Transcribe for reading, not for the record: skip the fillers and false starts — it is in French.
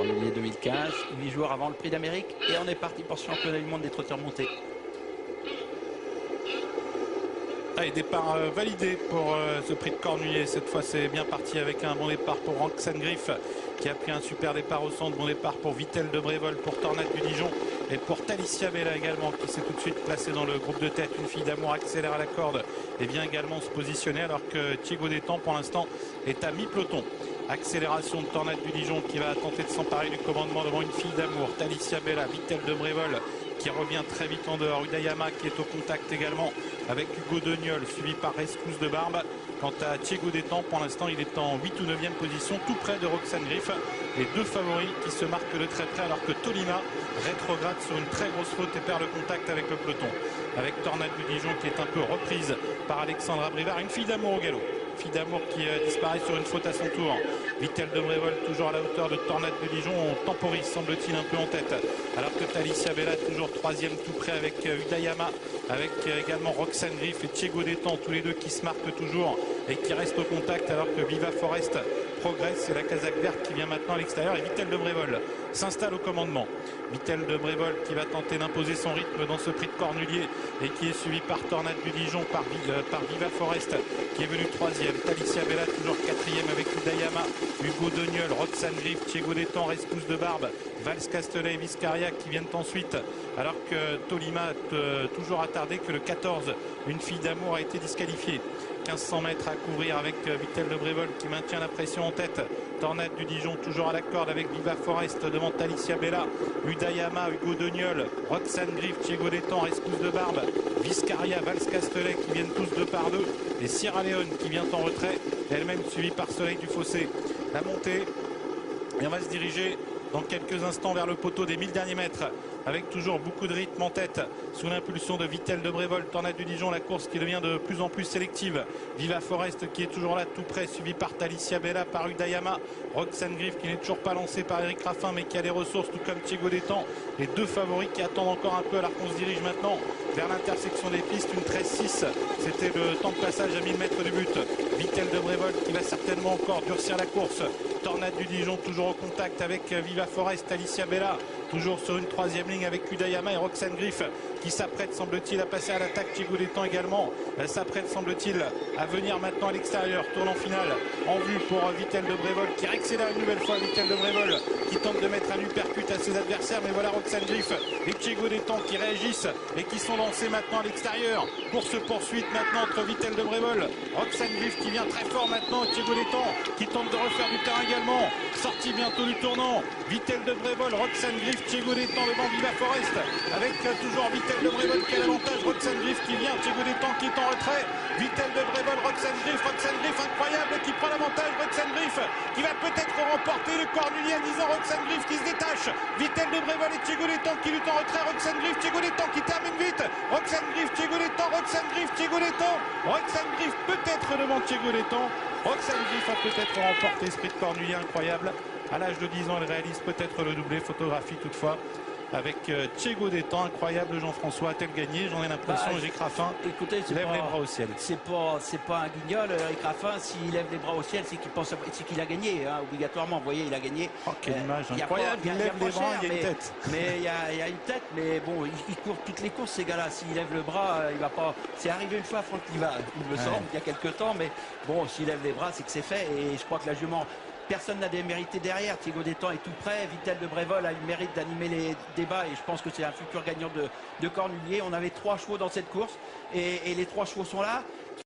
Cornulier 2015, 8 jours avant le Prix d'Amérique. Et on est parti pour ce championnat du monde des trotteurs montés. Allez, départ validé pour ce Prix de Cornulier. Cette fois, c'est bien parti avec un bon départ pour Roxane-Griff qui a pris un super départ au centre. Bon départ pour Vittel de Brévol, pour Tornade du Dijon et pour Talicia Bella également qui s'est tout de suite placée dans le groupe de tête. Une fille d'amour accélère à la corde et vient également se positionner alors que Thiego Détang pour l'instant est à mi-peloton. Accélération de Tornade du Dijon qui va tenter de s'emparer du commandement devant une fille d'amour. Talicia Bella, Vittel de Brévol qui revient très vite en dehors. Udayama qui est au contact également avec Hugo Deniol, suivi par Rescousse de Barbe. Quant à Thiego Détang, pour l'instant, il est en 8 ou 9e position, tout près de Roxane-Griff. Les deux favoris qui se marquent de très près, alors que Tolima rétrograde sur une très grosse faute et perd le contact avec le peloton. Avec Tornade du Dijon qui est un peu reprise par Alexandra Brivard, une fille d'amour au galop. Fille d'amour qui disparaît sur une faute à son tour. Vittel de Brévol toujours à la hauteur de Tornade de Dijon. On temporise, semble-t-il, un peu en tête. Alors que Talicia Bella toujours 3e tout près avec Udayama, avec également Roxane-Griff et Thiego Détang, tous les deux qui se marquent toujours et qui restent au contact alors que Viva Forest progresse. C'est la casaque verte qui vient maintenant à l'extérieur et Vittel de Brévol s'installe au commandement. Vittel de Brévol qui va tenter d'imposer son rythme dans ce Prix de Cornulier et qui est suivi par Tornade du Dijon, par Viva Forest qui est venu 3e. Talicia Bella toujours 4e avec Udayama, Hugo Deniol, Roxane-Griff, Thiego Détang, Rescousse de Barbe, Valls Castelet et Viscaria qui viennent ensuite, alors que Tolima toujours attardé que le 14, une fille d'amour, a été disqualifiée. 1500 mètres à couvrir avec Vittel de Brévol qui maintient la pression en tête. Tornade du Dijon toujours à la corde avec Viva Forest devant Talicia Bella, Udayama, Hugo Deniol, Roxane-Griff, Thiego Détang, Rescousse de Barbe, Viscaria, Valls Castelet qui viennent tous deux par deux, et Sierra Leone qui vient en retrait, elle-même suivie par Soleil du Fossé. La montée, et on va se diriger dans quelques instants vers le poteau des 1000 derniers mètres avec toujours beaucoup de rythme en tête sous l'impulsion de Vittel de Brévol. Tornade du Dijon, la course qui devient de plus en plus sélective. Viva Forest qui est toujours là tout près, suivi par Talicia Bella, par Udayama, Roxane-Griff qui n'est toujours pas lancé par Eric Raffin mais qui a des ressources tout comme Thiego Détang. Les deux favoris qui attendent encore un peu alors qu'on se dirige maintenant vers l'intersection des pistes. Une 13-6, c'était le temps de passage à 1000 mètres du but. Vittel de Brévol qui va certainement encore durcir la course. Tornade du Dijon toujours au contact avec Viva Forest, Talicia Bella toujours sur une 3e ligne avec Udayama et Roxane-Griff qui s'apprête semble-t-il à passer à l'attaque. Thiego Détang également s'apprête semble-t-il à venir maintenant à l'extérieur. Tournant final en vue pour Vittel de Brévol qui accélère une nouvelle fois. Vittel de Brévol qui tente de mettre un uppercut à ses adversaires, mais voilà Roxane-Griff et Thiego Détang qui réagissent et qui sont lancés maintenant à l'extérieur. Course poursuite maintenant entre Vittel de Brévol, Roxane-Griff qui vient très fort maintenant, Thiego Détang qui tente de refaire du terrain également. Sortie bientôt du tournant, Vittel de Brévol, Roxane-Griff, Thiego Détang devant Viva Forest avec toujours Vittel de Brévol qui a l'avantage, Roxane-Griff qui vient, Thiego Détang qui est en retrait, Vittel de Brévol, Roxane-Griff incroyable qui prend l'avantage, Roxane-Griff qui va peut-être remporter le Cornulier à 10 ans, Roxane-Griff qui se détache, Vittel de Brévol et Thiego Détang qui luttent en retrait, Roxane-Griff, Thiego Détang qui termine vite, Roxane-Griff, Thiego Détang, Roxane-Griff, Thiego Détang, Roxane-Griff peut-être devant Thiego Détang, Roxane-Griff a peut-être remporté ce Prix de Cornulier incroyable. À l'âge de 10 ans, elle réalise peut-être le doublé, photographie toutefois avec Thiego Détang. Incroyable, Jean-François, a-t-elle gagné? J'en ai l'impression. Eric Raffin lève les bras au ciel. C'est pas un guignol, Eric Raffin. S'il lève les bras au ciel, c'est qu'il a gagné, hein, obligatoirement. Vous voyez, il a gagné. Oh, quelle image incroyable. Il lève les bras, il y a une tête. Mais il y a une tête, mais bon, il court toutes les courses, ces gars-là. S'il lève le bras, il va pas. C'est arrivé une fois à Franck Liva, il me semble, il y a quelques temps. Mais bon, s'il lève les bras, c'est que c'est fait. Et je crois que la jument. Personne n'a démérité derrière. Thiego Détang est tout près. Vittel de Brévol a eu le mérite d'animer les débats et je pense que c'est un futur gagnant de Cornulier. On avait 3 chevaux dans cette course et les 3 chevaux sont là.